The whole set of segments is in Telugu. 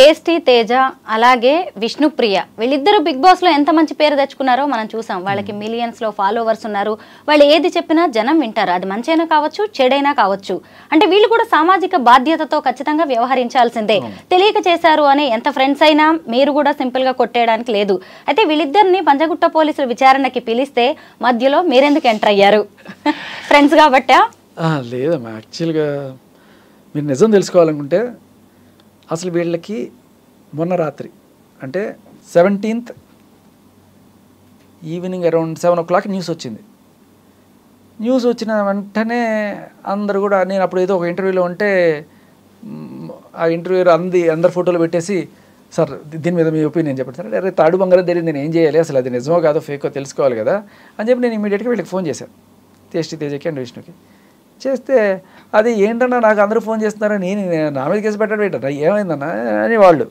టేస్టీ తేజ అలాగే విష్ణుప్రియ వీళ్ళిద్దరూ బిగ్ బాస్ లో ఎంత మంచి పేరు తెచ్చుకున్నారో మనం చూసాం. వాళ్ళకి మిలియన్స్ లో ఫాలోవర్స్ ఉన్నారు. వాళ్ళు ఏది చెప్పినా జనం వింటారు. అది మంచైనా కావచ్చు, చెడైనా కావచ్చు. అంటే వీళ్ళు కూడా సామాజిక బాధ్యతతో ఖచ్చితంగా వ్యవహరించాల్సిందే. తెలియక చేశారు అని ఎంత ఫ్రెండ్స్ అయినా మీరు కూడా సింపుల్ గా కొట్టేయడానికి లేదు. అయితే వీళ్ళిద్దరిని పంజగుట్ట పోలీసులు విచారణకి పిలిస్తే మధ్యలో మీరెందుకు ఎంటర్ అయ్యారు? ఫ్రెండ్స్ కాబట్టా? లేదమ్మా, యాక్చువల్గా మీరు నిజం తెలుసుకోవాలనుకుంటే అసలు వీళ్ళకి మొన్న రాత్రి అంటే 17th evening around 7 o'clock news వచ్చింది. న్యూస్ వచ్చిన వెంటనే అందరు కూడా, నేను అప్పుడు ఏదో ఒక ఇంటర్వ్యూలో ఉంటే ఆ ఇంటర్వ్యూ అందరు ఫోటోలు పెట్టేసి, సార్ దీని మీద మీ ఒపీనియన్ చెప్పండి సార్. అరే తాడు బంగారం తెలియదు, నేను ఏం చేయాలి, అసలు అది నిజమో కాదో ఫేకో తెలుసుకోవాలి కదా అని చెప్పి నేను ఇమీడియట్గా వీళ్ళకి ఫోన్ చేశాను, టేస్టీ తేజకి అండ్ విష్ణుకి. చేస్తే అది ఏంటన్నా నాకు అందరూ ఫోన్ చేస్తున్నారా, నేను నా మీద కేసు పెట్టడం ఏంటన్నా, ఏమైందన్నా అని వాళ్ళు.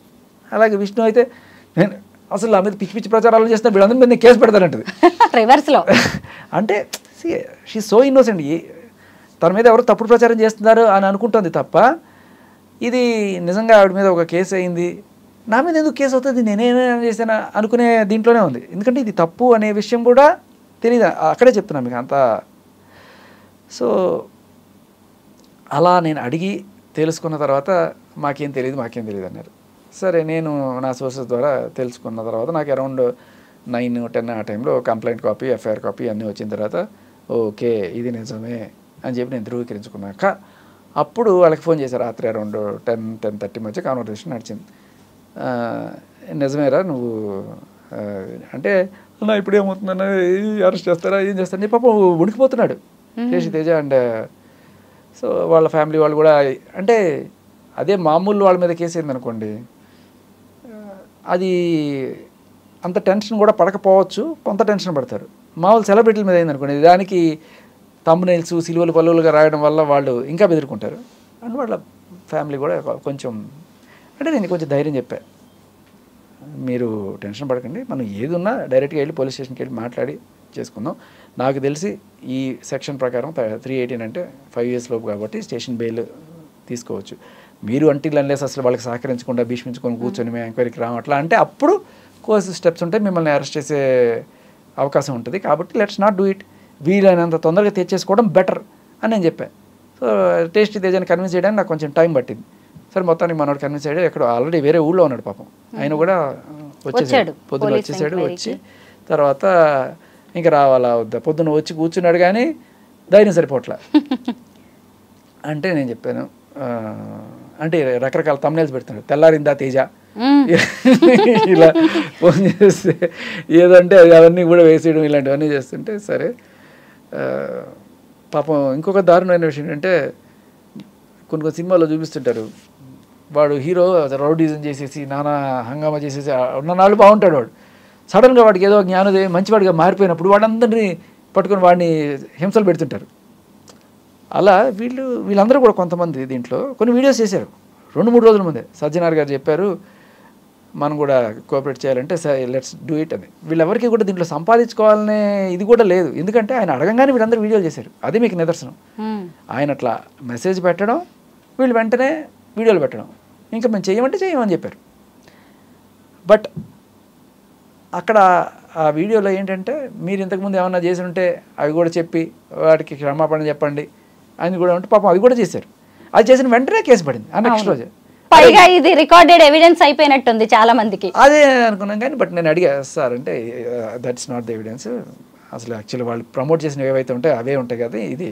అలాగే విష్ణు అయితే నేను అసలు నా మీద పిచ్చి పిచ్చి ప్రచారాలు చేస్తున్నా, వీళ్ళందరి మీద నేను కేసు పెడతానంటది రివర్స్లో. అంటే షీ సో ఇన్నోసెంట్, తన మీద ఎవరు తప్పుడు ప్రచారం చేస్తున్నారు అని అనుకుంటుంది తప్ప ఇది నిజంగా ఆవిడ మీద ఒక కేసు అయింది, నా మీద ఎందుకు కేసు అవుతుంది, నేనేమైనా చేశానా అనుకునే దీంట్లోనే ఉంది. ఎందుకంటే ఇది తప్పు అనే విషయం కూడా తెలియదు, అక్కడే చెప్తున్నా మీకు అంతా. సో అలా నేను అడిగి తెలుసుకున్న తర్వాత మాకేం తెలియదు అన్నారు. సరే, నేను నా సోర్సెస్ ద్వారా తెలుసుకున్న తర్వాత నాకు అరౌండ్ 9-10 ఆ టైంలో కంప్లైంట్ కాపీ, ఎఫ్ఐఆర్ కాపీ అన్నీ వచ్చిన తర్వాత ఓకే ఇది నిజమే అని చెప్పి నేను ధృవీకరించుకున్నాక అప్పుడు వాళ్ళకి ఫోన్ చేశారు. రాత్రి అరౌండ్ 10-10:30 మధ్య కాన్వర్సేషన్ నడిచింది. నిజమేరా నువ్వు అంటే, అన్నా ఇప్పుడు ఏమవుతుందన్నా, అరెస్ట్ చేస్తారా, ఏం చేస్తారని చెప్పి పాపం ఉడికిపోతున్నాడు టేస్టీ తేజ. అండ్ సో వాళ్ళ ఫ్యామిలీ వాళ్ళు కూడా, అంటే అదే మామూలు వాళ్ళ మీద కేసు అయిందనుకోండి, అది అంత టెన్షన్ కూడా పడకపోవచ్చు, కొంత టెన్షన్ పడతారు. మామూలు సెలబ్రిటీల మీద అయిందనుకోండి, దానికి థంబ్నెయిల్స్ సిలువలు పలువులుగా రాయడం వల్ల వాళ్ళు ఇంకా బెదిరుకుంటారు. అండ్ వాళ్ళ ఫ్యామిలీ కూడా కొంచెం, అంటే నేను కొంచెం ధైర్యం చెప్పా, మీరు టెన్షన్ పడకండి, మనం ఏది ఉన్నా డైరెక్ట్గా వెళ్ళి పోలీస్ స్టేషన్కి వెళ్ళి మాట్లాడి చేసుకుందాం. నాకు తెలిసి ఈ సెక్షన్ ప్రకారం 318 అంటే 5 years లోపు కాబట్టి స్టేషన్ బెయిల్ తీసుకోవచ్చు. మీరు అన్లెస్ అసలు వాళ్ళకి సహకరించకుండా భీష్మించుకొని కూర్చొని మేము ఎంక్వైరీకి రాము అట్లా అంటే అప్పుడు కోర్సు స్టెప్స్ ఉంటే మిమ్మల్ని అరెస్ట్ చేసే అవకాశం ఉంటుంది. కాబట్టి లెట్స్ నాట్ డూ ఇట్, వీలైనంత తొందరగా తెచ్చేసుకోవడం బెటర్ అని నేను చెప్పాను. సో టేస్టీ తేజాన్ని కన్విన్స్ చేయడానికి నాకు కొంచెం టైం పట్టింది. సరే, మొత్తానికి మనోడు కన్విన్స్ అయ్యాడు. ఎక్కడ ఆల్రెడీ వేరే ఊళ్ళో ఉన్నాడు పాపం, ఆయన కూడా వచ్చేసాడు, పొద్దున వచ్చేసాడు. వచ్చి తర్వాత ఇంకా రావాలా వద్దా, పొద్దున్న వచ్చి కూర్చున్నాడు కానీ ధైర్యం సరిపోట్లా. అంటే నేను చెప్పాను, అంటే రకరకాల థంబ్నెయిల్స్ పెడుతున్నాడు, తెల్లారిందా తేజ ఇలా ఫోన్ చేస్తే ఏదంటే అవన్నీ కూడా వేసేయడం ఇలాంటివన్నీ చేస్తుంటే, సరే పాపం. ఇంకొక దారుణమైన విషయం ఏంటంటే, కొన్ని సినిమాల్లో చూపిస్తుంటారు, వాడు హీరో రౌడీజం చేసేసి నానా హంగామా చేసేసి ఉన్న నాళ్ళు బాగుంటాడు, వాడు సడన్గా వాడికి ఏదో జ్ఞానోదయం మంచివాడిగా మారిపోయినప్పుడు వాళ్ళందరినీ పట్టుకొని వాడిని హింసలు పెడుతుంటారు. అలా వీళ్ళందరూ కూడా కొంతమంది దీంట్లో కొన్ని వీడియోస్ చేశారు 2-3 రోజుల ముందే. సజ్జనార్ గారు చెప్పారు మనం కూడా కోఆపరేట్ చేయాలంటే లెట్స్ డూ ఇట్ అని. వీళ్ళెవరికి కూడా దీంట్లో సంపాదించుకోవాలనే ఇది కూడా లేదు, ఎందుకంటే ఆయన అడగంగానే వీళ్ళందరూ వీడియోలు చేశారు. అదే మీకు నిదర్శనం. ఆయన అట్లా మెసేజ్ పెట్టడం, వీళ్ళు వెంటనే వీడియోలు పెట్టడం, ఇంకా మేము చేయమంటే చేయమని చెప్పారు. బట్ అక్కడ ఆ వీడియోలో ఏంటంటే, మీరు ఇంతకుముందు ఏమన్నా చేసి ఉంటే అవి కూడా చెప్పి వాడికి క్షమాపణ చెప్పండి అని కూడా ఉంటే పాపం అది కూడా చేశారు. అది చేసిన వెంటనే కేసు పడింది ఆ నెక్స్ట్ రోజే. పైగా ఇది రికార్డెడ్ ఎవిడెన్స్ అయిపోయినట్టుంది చాలా మందికి. అదే అనుకున్నాం కానీ, బట్ నేను అడిగా సార్ అంటే దట్స్ నాట్ ద ఎవిడెన్స్, అసలు యాక్చువల్లీ వాళ్ళు ప్రమోట్ చేసినవి ఏవైతే ఉంటాయో అవే ఉంటాయి కదా, ఇది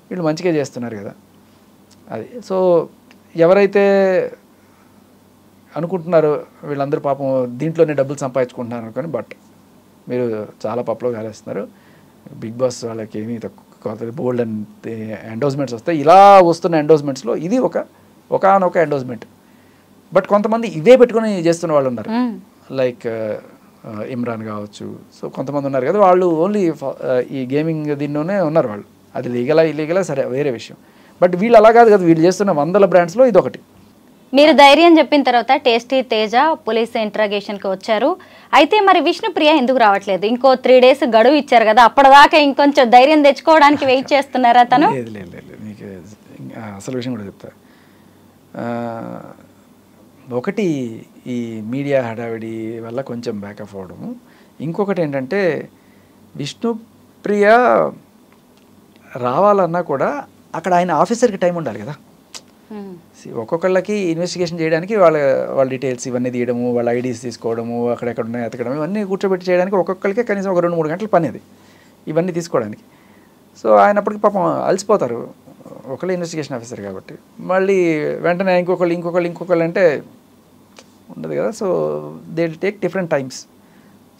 వీళ్ళు మంచిగా చేస్తున్నారు కదా అది. సో ఎవరైతే అనుకుంటున్నారో వీళ్ళందరూ పాపం దీంట్లోనే డబ్బులు సంపాదించుకుంటున్నారు అనుకొని, బట్ మీరు చాలా పప్పులో కాలేస్తున్నారు. బిగ్ బాస్ వాళ్ళకి ఏమీ తక్కువ బోల్డ్ అండ్ ఎండోర్స్మెంట్స్ వస్తాయి. ఇలా వస్తున్న ఎండోర్స్మెంట్స్లో ఇది ఒకనొక ఎండోర్స్మెంట్. బట్ కొంతమంది ఇవే పెట్టుకొని చేస్తున్న వాళ్ళు ఉన్నారు, లైక్ ఇమ్రాన్ కావచ్చు. సో కొంతమంది ఉన్నారు కదా, వాళ్ళు ఓన్లీ ఈ గేమింగ్ దీనిలోనే ఉన్నారు వాళ్ళు. అది లీగలా ఇల్లీగలా సరే వేరే విషయం. బట్ వీళ్ళు అలా కాదు కదా, వీళ్ళు చేస్తున్న 100 బ్రాండ్స్లో ఇది ఒకటి. మీరు ధైర్యం చెప్పిన తర్వాత టేస్టీ తేజ పోలీస్ ఇంట్రాగేషన్కి వచ్చారు. అయితే మరి విష్ణుప్రియ ఎందుకు రావట్లేదు? ఇంకో 3 days గడువు ఇచ్చారు కదా, అప్పటిదాకా ఇంకొంచెం ధైర్యం తెచ్చుకోవడానికి వెయిట్ చేస్తున్నారా తను? లేదు మీకు అసలు విషయం కూడా చెప్తా. ఒకటి ఈ మీడియా హడావిడి వల్ల కొంచెం బ్యాకప్ అవ్వడము. ఇంకొకటి ఏంటంటే విష్ణుప్రియ రావాలన్నా కూడా అక్కడ ఆయన ఆఫీసర్కి టైం ఉండాలి కదా. ఒక్కొక్కళ్ళకి ఇన్వెస్టిగేషన్ చేయడానికి వాళ్ళ డీటెయిల్స్ ఇవన్నీ తీయడము, వాళ్ళ ఐడీస్ తీసుకోవడము, అక్కడెక్కడ ఉన్నాయి ఎతకడం, ఇవన్నీ కూర్చోబెట్టి చేయడానికి ఒక్కొక్కరికి కనీసం ఒక 2-3 గంటల పని అది ఇవన్నీ తీసుకోవడానికి. సో ఆయనప్పటికి పాపం అలసిపోతారు ఒకళ్ళు ఇన్వెస్టిగేషన్ ఆఫీసర్ కాబట్టి. మళ్ళీ వెంటనే ఇంకొకళ్ళు అంటే ఉండదు కదా. So they will take different times.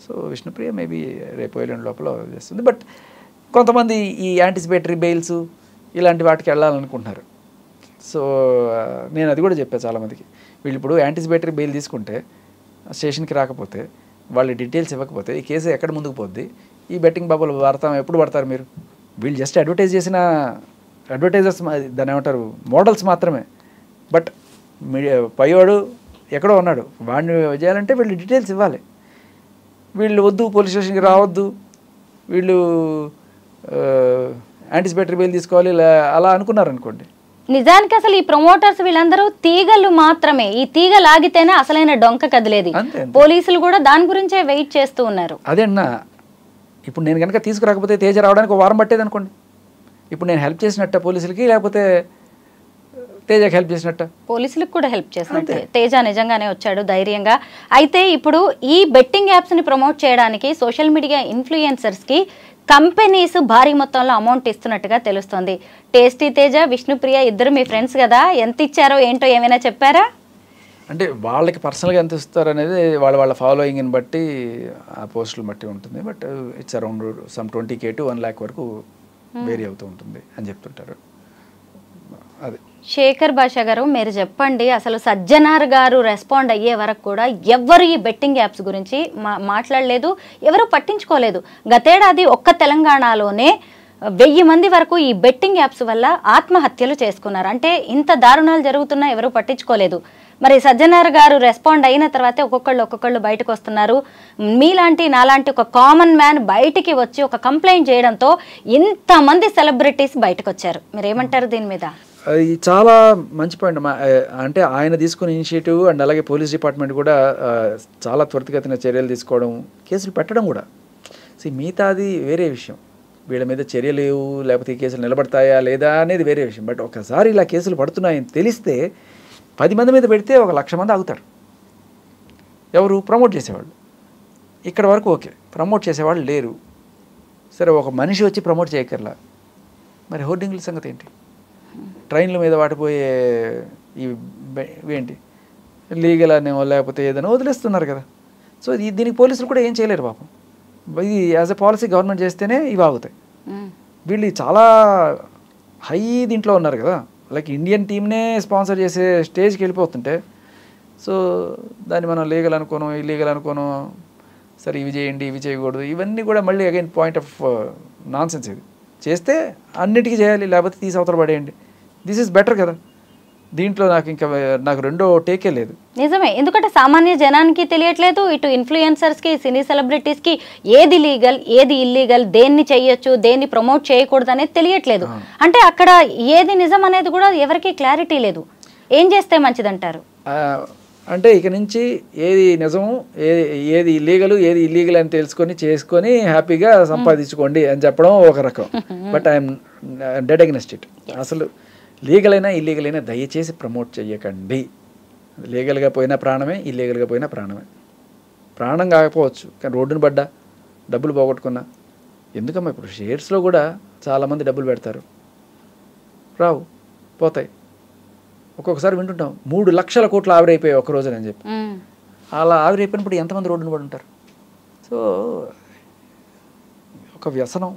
So Vishnupriya maybe రేపు ఎల్లుండి లోపల చేస్తుంది. బట్ కొంతమంది ఈ యాంటిసిపేటరీ బెయిల్స్ ఇలాంటి వాటికి వెళ్ళాలనుకుంటున్నారు. సో నేను అది కూడా చెప్పాను చాలామందికి, వీళ్ళు ఇప్పుడు యాంటిసిపేటరీ బెయిల్ తీసుకుంటే స్టేషన్కి రాకపోతే వాళ్ళ డీటెయిల్స్ ఇవ్వకపోతే ఈ కేసు ఎక్కడ ముందుకు పోద్ది? ఈ బెట్టింగ్ బాబులు ఎప్పుడు పడతారు మీరు? వీళ్ళు జస్ట్ అడ్వర్టైజ్ చేసిన అడ్వర్టైజర్స్, దాన్ని ఏమంటారు, మోడల్స్ మాత్రమే. బట్ పైవాడు ఎక్కడో ఉన్నాడు, వాడిని చేయాలంటే వీళ్ళు డీటెయిల్స్ ఇవ్వాలి. వీళ్ళు వద్దు, పోలీస్ స్టేషన్కి రావద్దు, వీళ్ళు యాంటిసిపేటరీ బెయిల్ తీసుకోవాలి అలా అనుకున్నారు అనుకోండి. నిజానికి అసలు ఈ ప్రమోటర్స్ వీళ్ళందరూ తీగలు మాత్రమే. ఈ తీగ లాగితేనే అసలైన డొంక కదిలేది. పోలీసులు కూడా దాని గురించే వెయిట్ చేస్తూ ఉన్నారు. అదే అన్న, ఇప్పుడు నేను కనుక తీసుకురాకపోతే తేజ రావడానికి 1 వారం పట్టేది అనుకోండి. ఇప్పుడు నేను హెల్ప్ చేసినట్ట పోలీసులకి, లేకపోతే తేజకి హెల్ప్ చేసినట్ట? పోలీసులకు కూడా హెల్ప్ చేసినట్టే. తేజ నిజంగానే వచ్చాడు ధైర్యంగా. అయితే ఇప్పుడు ఈ బెట్టింగ్ యాప్స్ని ప్రమోట్ చేయడానికి సోషల్ మీడియా ఇన్ఫ్లుయెన్సర్స్కి కంపెనీస్ భారీ మొత్తంలో అమౌంట్ ఇస్తున్నట్టుగా తెలుస్తుంది. టేస్టీ తేజ, విష్ణుప్రియ ఇద్దరు మీ ఫ్రెండ్స్ కదా, ఎంత ఇచ్చారో ఏంటో ఏమైనా చెప్పారా? అంటే వాళ్ళకి పర్సనల్గా ఎంత ఇస్తారు అనేది వాళ్ళ ఫాలోయింగ్ని బట్టి, ఆ పోస్టులు బట్టి ఉంటుంది. But it's around some 20K to 1 lakh వరకు వేరీ అవుతూ ఉంటుంది అని చెప్తుంటారు. అది శేఖర్ భాషా గారు, మీరు చెప్పండి, అసలు సజ్జనార్ గారు రెస్పాండ్ అయ్యే వరకు కూడా ఎవ్వరు ఈ బెట్టింగ్ యాప్స్ గురించి మాట్లాడలేదు, ఎవరు పట్టించుకోలేదు. గతేడాది ఒక్క తెలంగాణలోనే 1000 మంది వరకు ఈ బెట్టింగ్ యాప్స్ వల్ల ఆత్మహత్యలు చేసుకున్నారు. అంటే ఇంత దారుణాలు జరుగుతున్నా ఎవరు పట్టించుకోలేదు. మరి సజ్జనార్ గారు రెస్పాండ్ అయిన తర్వాతే ఒక్కొక్కళ్ళు బయటకు వస్తున్నారు. మీలాంటి నాలాంటి ఒక కామన్ మ్యాన్ బయటికి వచ్చి ఒక కంప్లైంట్ చేయడంతో ఇంతమంది సెలబ్రిటీస్ బయటకు వచ్చారు. మీరు ఏమంటారు దీని మీద? అది చాలా మంచి పాయింట్. అంటే ఆయన తీసుకున్న ఇనిషియేటివ్ అండ్ అలాగే పోలీస్ డిపార్ట్మెంట్ కూడా చాలా త్వరితగతిన చర్యలు తీసుకోవడం, కేసులు పెట్టడం కూడా. మిగతాది వేరే విషయం, వీళ్ళ మీద చర్యలు లేకపోతే ఈ కేసులు నిలబడతాయా లేదా అనేది వేరే విషయం. బట్ ఒకసారి ఇలా కేసులు పడుతున్నాయని తెలిస్తే 10 మంది మీద పెడితే 1,00,000 మంది ఆగుతారు. ఎవరు? ప్రమోట్ చేసేవాళ్ళు. ఇక్కడ వరకు ఓకే, ప్రమోట్ చేసేవాళ్ళు లేరు. సరే, ఒక మనిషి వచ్చి ప్రమోట్ చేయక్కర్లా, మరి హోర్డింగ్ల సంగతి ఏంటి? ట్రైన్ల మీద వాటిపోయే ఇవేంటి లీగల్ అనేవో లేకపోతే ఏదైనా వదిలేస్తున్నారు కదా. సో దీనికి పోలీసులు కూడా ఏం చేయలేరు పాపం. ఇది యాజ్ ఎ పాలసీ గవర్నమెంట్ చేస్తేనే ఇవి ఆగుతాయి. వీళ్ళు చాలా హై దీంట్లో ఉన్నారు కదా, లైక్ ఇండియన్ టీమ్నే స్పాన్సర్ చేసే స్టేజ్కి వెళ్ళిపోతుంటే, సో దాన్ని మనం లీగల్ అనుకోను, ఇల్లీగల్ అనుకోను, సరే ఇవి చేయండి ఇవి చేయకూడదు, ఇవన్నీ కూడా మళ్ళీ again point of non sense. ఇది చేస్తే అన్నిటికీ చేయాలి, లేకపోతే తీసి అవతల పడేయండి. దిస్ ఈజ్ బెటర్ కదా. దీంట్లో నాకు రెండో టేకే లేదు. నిజమే, ఎందుకంటే సామాన్య జనానికి తెలియట్లేదు, ఇటు ఇన్ఫ్లుయెన్సర్స్కి, సినీ సెలబ్రిటీస్కి ఏది లీగల్ ఏది ఇల్లీగల్, దేన్ని చేయొచ్చు దేన్ని ప్రమోట్ చేయకూడదు అనేది తెలియట్లేదు. అంటే అక్కడ ఏది నిజం అనేది కూడా ఎవరికి క్లారిటీ లేదు. ఏం చేస్తే మంచిదంటారు? అంటే ఇక నుంచి ఏది నిజం ఏది ఇల్లీగల్ ఏది ఇల్లీగల్ అని చేసుకొని హ్యాపీగా సంపాదించుకోండి అని చెప్పడం ఒక రకం. But I'm dead against it. అసలు లీగల్ అయినా ఇల్లీగల్ అయినా దయచేసి ప్రమోట్ చేయకండి. లీగల్గా పోయినా ప్రాణమే, ఇల్లీగల్గా పోయినా ప్రాణమే. ప్రాణం కాకపోవచ్చు కానీ రోడ్డును పడ్డా, డబ్బులు పోగొట్టుకున్నా ఎందుకమ్మా? ఇప్పుడు షేర్స్లో కూడా చాలామంది డబ్బులు పెడతారు, రావు, పోతాయి. ఒక్కొక్కసారి వింటుంటాం 3 లక్షల కోట్లు ఆవిరైపోయాయి ఒక రోజున అని చెప్పి. అలా ఆవిరైపోయినప్పుడు ఎంతమంది రోడ్డును పడి ఉంటారు? సో ఒక వ్యసనం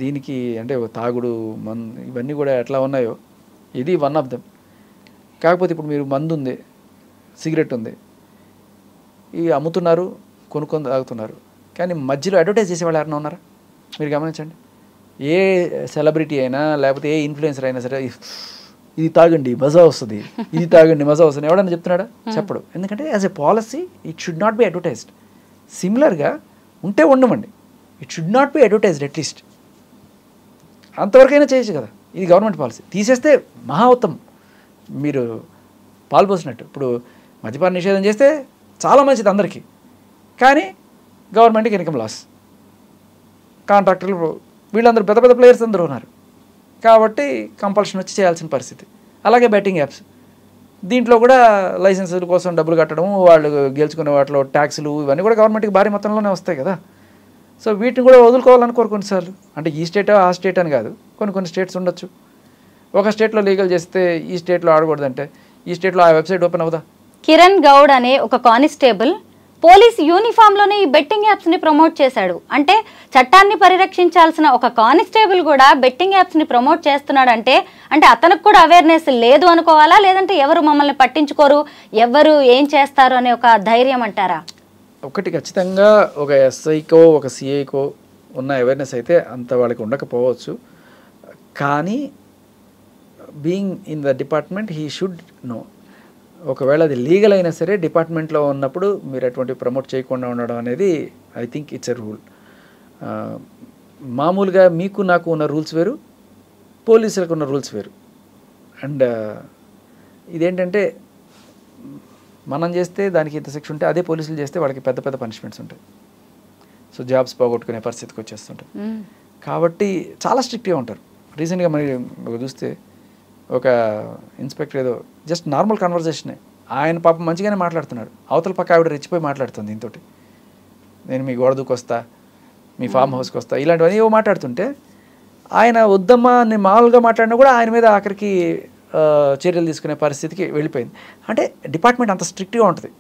దీనికి, అంటే తాగుడు ఇవన్నీ కూడా ఎట్లా ఉన్నాయో ఇది వన్ ఆఫ్ దెమ్. కాకపోతే ఇప్పుడు మీరు మందు ఉంది, సిగరెట్ ఉంది, ఇవి అమ్ముతున్నారు, కొనుక్కొని తాగుతున్నారు, కానీ మధ్యలో అడ్వర్టైజ్ చేసేవాళ్ళు ఎవరైనా ఉన్నారా? మీరు గమనించండి. ఏ సెలబ్రిటీ అయినా లేకపోతే ఏ ఇన్ఫ్లుయెన్సర్ అయినా సరే ఇది తాగండి మజా వస్తుంది, ఇది తాగండి మజా వస్తుంది ఎవడన్నా చెప్తున్నాడా? చెప్పడు. ఎందుకంటే as a policy it should not be advertised. సిమిలర్గా ఉంటే ఉండమండి, it should not be advertised at least. అంతవరకైనా చేయొచ్చు కదా. ఇది గవర్నమెంట్ పాలసీ. తీసేస్తే మహా ఉత్తమం, మీరు పాల్పోసినట్టు. ఇప్పుడు మద్యపాన నిషేధం చేస్తే చాలా మంచిది అందరికీ, కానీ గవర్నమెంట్కి ఇన్కమ్ లాస్. కాంట్రాక్టర్లు వీళ్ళందరూ పెద్ద పెద్ద ప్లేయర్స్ అందరూ ఉన్నారు కాబట్టి కంపల్షన్ వచ్చి చేయాల్సిన పరిస్థితి. అలాగే బెట్టింగ్ యాప్స్, దీంట్లో కూడా లైసెన్సుల కోసం డబ్బులు కట్టడం, వాళ్ళు గెలుచుకునే వాటిలో ట్యాక్సులు ఇవన్నీ కూడా గవర్నమెంట్కి భారీ మొత్తంలోనే వస్తాయి కదా. సో వీటిని కూడా వదులుకోవాలని కొన్నిసార్లు, అంటే ఈ స్టేట్ ఆ స్టేట్ అని కాదు, కొన్ని స్టేట్స్ ఉండొచ్చు. ఒక స్టేట్లో లీగల్ చేస్తే ఈ స్టేట్లో ఆడకూడదంటే ఈ స్టేట్లో ఆ వెబ్సైట్ ఓపెన్ అవుదా? కిరణ్ గౌడ్ అనే ఒక కానిస్టేబుల్ పోలీస్ యూనిఫామ్లోనే ఈ బెట్టింగ్ యాప్స్ని ప్రమోట్ చేశాడు. అంటే చట్టాన్ని పరిరక్షించాల్సిన ఒక కానిస్టేబుల్ కూడా బెట్టింగ్ యాప్స్ని ప్రమోట్ చేస్తున్నాడు అంటే అతనికి కూడా అవేర్నెస్ లేదు అనుకోవాలా, లేదంటే ఎవరు మమ్మల్ని పట్టించుకోరు, ఎవరు ఏం చేస్తారు అనే ఒక ధైర్యం అంటారా? ఒకటి ఖచ్చితంగా ఒక ఎస్ఐకో ఒక సిఐకో ఉన్న అవేర్నెస్ అయితే అంత వాళ్ళకి ఉండకపోవచ్చు, కానీ being in the department he should know. ఒకవేళ అది లీగల్ అయినా సరే డిపార్ట్మెంట్లో ఉన్నప్పుడు మీరు అటువంటి ప్రమోట్ చేయకుండా ఉండడం అనేది I think it's a rule. మామూలుగా మీకు నాకు ఉన్న రూల్స్ వేరు, పోలీసులకు ఉన్న రూల్స్ వేరు. అండ్ ఇదేంటంటే మనం చేస్తే దానికి ఇంత శిక్ష ఉంటే అదే పోలీసులు చేస్తే వాళ్ళకి పెద్ద పెద్ద పనిష్మెంట్స్ ఉంటాయి. సో జాబ్స్ పోగొట్టుకునే పరిస్థితికి వచ్చేస్తుంటాయి. కాబట్టి చాలా స్ట్రిక్ట్గా ఉంటారు. రీసెంట్గా మరి చూస్తే ఒక ఇన్స్పెక్టర్ ఏదో జస్ట్ నార్మల్ కన్వర్జేషనే, ఆయన పాపం మంచిగానే మాట్లాడుతున్నాడు, అవతల పక్క ఆవిడ రెచ్చిపోయి మాట్లాడుతుంది దీంతో, నేను మీ గోడ దూకొస్తా, మీ ఫామ్ హౌస్కి వస్తా, ఇలాంటివన్నీ ఏవో మాట్లాడుతుంటే ఆయన వద్దమ్మా అని మామూలుగా మాట్లాడినా కూడా ఆయన మీద ఆఖరికి చర్యలు తీసుకునే పరిస్థితికి వెళ్ళిపోయింది. అంటే డిపార్ట్మెంట్ అంత స్ట్రిక్ట్గా ఉంటుంది.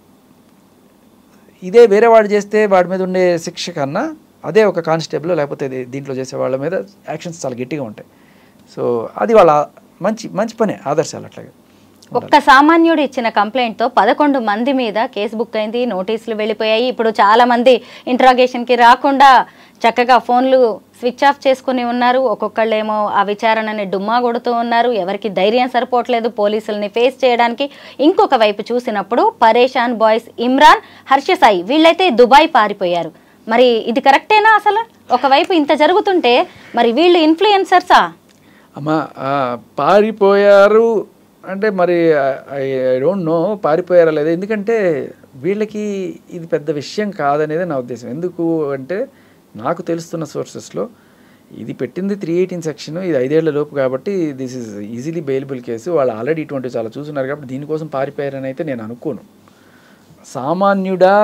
ఇదే వేరే వాడు చేస్తే వాడి మీద ఉండే శిక్ష కన్నా అదే ఒక కానిస్టేబుల్ లేకపోతే దీంట్లో చేసే వాళ్ళ మీద యాక్షన్స్ చాలా గట్టిగా ఉంటాయి. సో అది వాళ్ళ మంచి పనే, ఆదర్శాలు అట్లాగే. ఒక్క సామాన్యుడు ఇచ్చిన కంప్లైంట్తో 11 మంది మీద కేసు బుక్ అయింది, నోటీసులు వెళ్ళిపోయాయి. ఇప్పుడు చాలా మంది ఇంట్రాగేషన్కి రాకుండా చక్కగా ఫోన్లు స్విచ్ ఆఫ్ చేసుకుని ఉన్నారు. ఒక్కొక్కళ్ళేమో ఆ విచారణని డుమ్మా కొడుతూ ఉన్నారు. ఎవరికి ధైర్యం సరిపోవట్లేదు పోలీసుల్ని ఫేస్ చేయడానికి. ఇంకొక వైపు చూసినప్పుడు పరేషాన్ బాయ్స్ ఇమ్రాన్, హర్ష సాయి వీళ్ళైతే దుబాయ్ పారిపోయారు. మరి ఇది కరెక్టేనా? అసలు ఒకవైపు ఇంత జరుగుతుంటే మరి వీళ్ళు ఇన్ఫ్లుయెన్సర్సా? అమ్మా పారిపోయారు అంటే మరి ఐ డోంట్ నో పారిపోయారా లేదా, ఎందుకంటే వీళ్ళకి ఇది పెద్ద విషయం కాదనేది నా ఉద్దేశం. ఎందుకు అంటే నాకు తెలుస్తున్న సోర్సెస్లో ఇది పెట్టింది 318 సెక్షన్, ఇది 5 ఏళ్ల లోపు కాబట్టి this is easily bailable case. వాళ్ళు ఆల్రెడీ ఇటువంటి చాలా చూస్తున్నారు కాబట్టి దీనికోసం పారిపోయారని అయితే నేను అనుకోను. సామాన్యుడా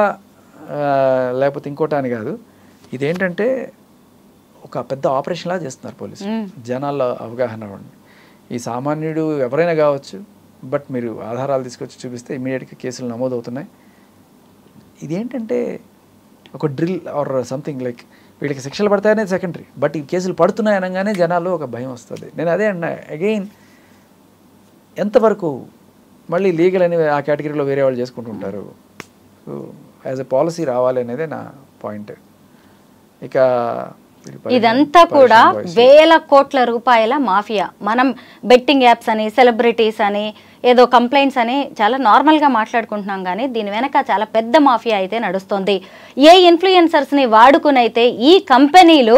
లేకపోతే ఇంకోటి అని కాదు, ఇదేంటంటే ఒక పెద్ద ఆపరేషన్లా చేస్తున్నారు పోలీసులు, జనాల్లో అవగాహన ఉండి. ఈ సామాన్యుడు ఎవరైనా కావచ్చు, బట్ మీరు ఆధారాలు తీసుకొచ్చి చూపిస్తే ఇమీడియట్గా కేసులు నమోదవుతున్నాయి. ఇదేంటంటే ఒక డ్రిల్ ఆర్ సంథింగ్ లైక్ వీళ్ళకి శిక్షలు పడతాయనేది సెకండరీ, బట్ ఈ కేసులు పడుతున్నాయి అనగానే జనాల్లో ఒక భయం వస్తుంది. నేను అదే అన్నా, అగైన్ ఎంతవరకు మళ్ళీ లీగల్ అని ఆ కేటగిరీలో వేరే వాళ్ళు చేసుకుంటుంటారు. సో యాజ్ ఎ పాలసీ రావాలి అనేదే నా పాయింట్. ఇక ఇదంతా కూడా వేల కోట్ల రూపాయల మాఫియా. మనం బెట్టింగ్ యాప్స్ అని, సెలబ్రిటీస్ అని, ఏదో కంప్లైంట్స్ అని చాలా నార్మల్గా మాట్లాడుకుంటున్నాం, కానీ దీని వెనక చాలా పెద్ద మాఫియా అయితే నడుస్తుంది. ఏ ఇన్ఫ్లుయెన్సర్స్ని వాడుకునైతే ఈ కంపెనీలు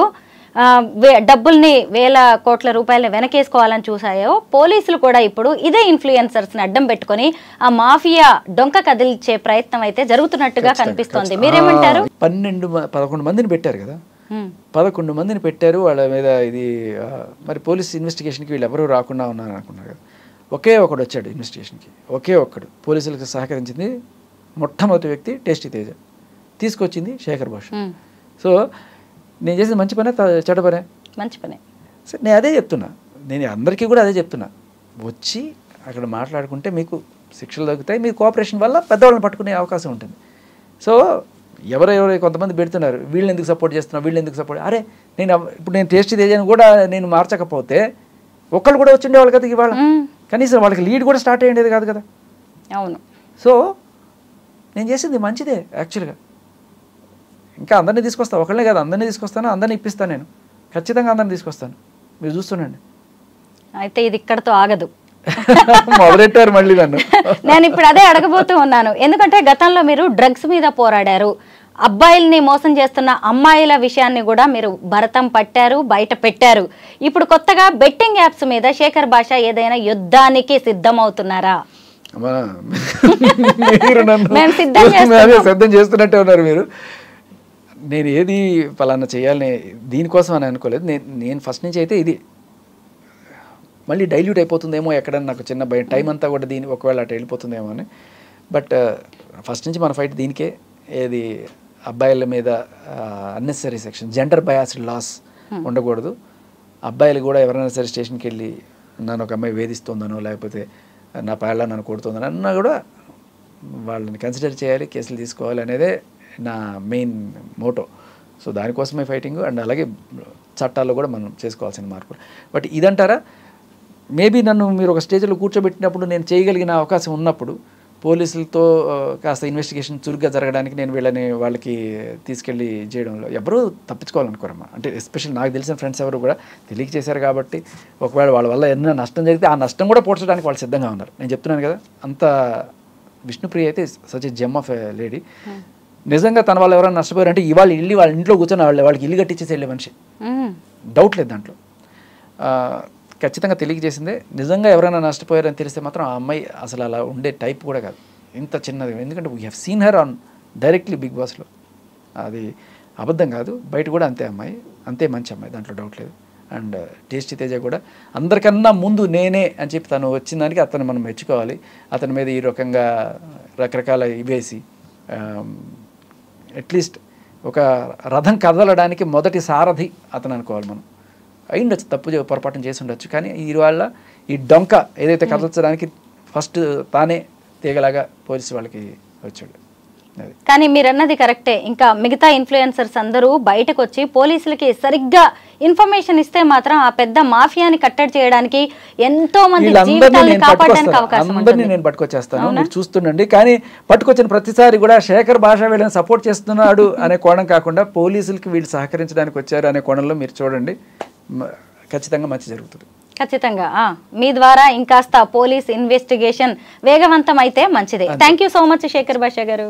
డబ్బుల్ని వేల కోట్ల రూపాయలని వెనకేసుకోవాలని చూసాయో, పోలీసులు కూడా ఇప్పుడు ఇదే ఇన్ఫ్లుయెన్సర్స్ని అడ్డం పెట్టుకుని ఆ మాఫియా డొంక కదిల్చే ప్రయత్నం అయితే జరుగుతున్నట్టుగా కనిపిస్తోంది. మీరేమంటారు? 11 మందిని పెట్టారు కదా, 11 మందిని పెట్టారు వాళ్ళ మీద. ఇది మరి పోలీస్ ఇన్వెస్టిగేషన్కి వీళ్ళు ఎవరు రాకుండా ఉన్నారు అనుకున్నారు కదా, ఒకే ఒకడు వచ్చాడు ఇన్వెస్టిగేషన్కి, ఒకే ఒక్కడు పోలీసులకు సహకరించింది. మొట్టమొదటి వ్యక్తి టేస్టీ తేజ, తీసుకొచ్చింది శేఖర్ భాష. సో నేను చేసేది మంచి పనే చెడ్డ పనే? మంచి పనే. సరే నేను అదే చెప్తున్నా, నేను అందరికీ కూడా అదే చెప్తున్నా, వచ్చి అక్కడ మాట్లాడుకుంటే మీకు శిక్షలు తగ్గుతాయి, మీ కోఆపరేషన్ వల్ల పెద్దవాళ్ళని పట్టుకునే అవకాశం ఉంటుంది. సో ఎవరెవరు కొంతమంది పెడుతున్నారు, వీళ్ళు ఎందుకు సపోర్ట్ చేస్తున్నారు, వీళ్ళు ఎందుకు సపోర్ట్, అరే ఇప్పుడు నేను టేస్టీ తేజాను కూడా నేను మార్చకపోతే ఒక్కళ్ళు కూడా వచ్చి ఉండేవాళ్ళు కదా ఇవాళ, కనీసం వాళ్ళకి లీడ్ కూడా స్టార్ట్ అయ్యేది కాదు కదా. అవును. సో నేను చేసింది మంచిదే యాక్చువల్గా. ఇంకా అందరినీ తీసుకొస్తాను, ఒకళ్ళే కాదు అందరినీ తీసుకొస్తాను, అందరినీ ఇప్పిస్తాను, నేను ఖచ్చితంగా అందరినీ తీసుకొస్తాను, మీరు చూస్తుండండి. అయితే ఇది ఇక్కడతో ఆగదు, మొదలెట్టారు మళ్ళీ నన్ను. నేను ఇప్పుడు అదే అడగబోతూ ఉన్నాను, ఎందుకంటే గతంలో మీరు డ్రగ్స్ మీద పోరాడారు, అబ్బాయిల్ని మోసం చేస్తున్న అమ్మాయిల విషయాన్ని కూడా మీరు భరతం పట్టారు, బయట పెట్టారు. ఇప్పుడు కొత్తగా బెట్టింగ్ యాప్స్ మీద శేఖర్ భాష ఏదైనా యుద్ధానికి సిద్ధమవుతున్నారా? మీరు నన్ను సిద్ధం చేస్తున్నట్టే ఉన్నారు మీరు. నేను ఏది పలానా చేయాలని దీనికోసం అని అనుకోలేదు. నేను ఫస్ట్ నుంచి అయితే ఇది మళ్ళీ డైల్యూట్ అయిపోతుందేమో ఎక్కడన్నా నాకు చిన్న భయం, టైం అంతా కూడా దీని ఒకవేళ అటు వెళ్ళిపోతుందేమో అని. బట్ ఫస్ట్ నుంచి మన ఫైట్ దీనికే, ఏది అబ్బాయిల మీద unnecessary section, gender biased laws ఉండకూడదు. అబ్బాయిలు కూడా ఎవరైనా సరే స్టేషన్కి వెళ్ళి నన్ను ఒక అమ్మాయి వేధిస్తుందనో లేకపోతే నా పేళ్ళ నన్ను కొడుతుందని అన్నా కూడా వాళ్ళని కన్సిడర్ చేయాలి, కేసులు తీసుకోవాలి అనేదే నా మెయిన్ మోటో. సో దానికోసమే ఫైటింగ్. అండ్ అలాగే చట్టాల్లో కూడా మనం చేసుకోవాల్సిన మార్పులు. బట్ ఇదంటారా, మేబీ నన్ను మీరు ఒక స్టేజ్లో కూర్చోబెట్టినప్పుడు నేను చేయగలిగిన అవకాశం ఉన్నప్పుడు పోలీసులతో కాస్త ఇన్వెస్టిగేషన్ చురుగ్గా జరగడానికి నేను వాళ్ళకి తీసుకెళ్ళి చేయడంలో ఎవరూ తప్పించుకోవాలనుకోరమ్మా. అంటే ఎస్పెషల్లీ నాకు తెలిసిన ఫ్రెండ్స్ ఎవరు కూడా తెలియక చేశారు కాబట్టి ఒకవేళ వాళ్ళ వల్ల ఏదైనా నష్టం జరిగితే ఆ నష్టం కూడా పోడ్చడానికి వాళ్ళు సిద్ధంగా ఉన్నారు. నేను చెప్తున్నాను కదా, అంత విష్ణుప్రియ అయితే such a gem of a lady. నిజంగా తన వాళ్ళు ఎవరైనా నష్టపోయారంటే ఇవాళ ఇల్లు వాళ్ళ ఇంట్లో కూర్చొని వాళ్ళకి ఇల్లు కట్టించేసి వెళ్ళే మనిషి, డౌట్ లేదు దాంట్లో. ఖచ్చితంగా తెలియజేసిందే. నిజంగా ఎవరైనా నష్టపోయారని తెలిస్తే మాత్రం ఆ అమ్మాయి అసలు అలా ఉండే టైప్ కూడా కాదు, ఇంత చిన్నది. ఎందుకంటే we have seen her on directly big బాస్లో. అది అబద్ధం కాదు, బయట కూడా అంతే అమ్మాయి, అంతే మంచి అమ్మాయి, దాంట్లో డౌట్ లేదు. అండ్ టేస్టీ తేజ కూడా అందరికన్నా ముందు నేనే అని చెప్పి తను వచ్చిన దానికి అతను మనం మెచ్చుకోవాలి. అతని మీద ఈ రకంగా రకరకాల ఇవేసి అట్లీస్ట్ ఒక రథం కదలడానికి మొదటి సారథి అతను అనుకోవాలి మనం. అయ్యుండొచ్చు, తప్పు పొరపాటు చేసి ఉండొచ్చు, కానీ ఇవాళ ఈ డొంక ఏదైతే కదల్చడానికి ఫస్ట్ తానే తీగలాగా పోలీసు వాళ్ళకి వచ్చాడు. కానీ మీరు అన్నది కరెక్టే. ఇంకా మిగతా ఇన్ఫ్లుయెన్సర్స్ అందరూ బయటకు వచ్చి పోలీసులకి సరిగ్గా ఇన్ఫర్మేషన్ ఇస్తే మాత్రం ఆ పెద్ద మాఫియాని కట్టడి చేయడానికి, ఎంతో మంది జీవితాలను కాపాడడానికి అవకాశం ఉంటుంది. నేను పట్టుకొచ్చేస్తాను, మీరు చూస్తుండండి. కానీ పట్టుకొచ్చిన ప్రతిసారి కూడా శేఖర్ భాష వీళ్ళని సపోర్ట్ చేస్తున్నాడు అనే కోణం కాకుండా పోలీసులకి వీళ్ళు సహకరించడానికి వచ్చారు అనే కోణంలో మీరు చూడండి, ఖచ్చితంగా మంచి జరుగుతుంది. ఖచ్చితంగా మీ ద్వారా ఇంకాస్త పోలీస్ ఇన్వెస్టిగేషన్ వేగవంతం అయితే మంచిదే. Thank you so much Shekhar Basha గారు.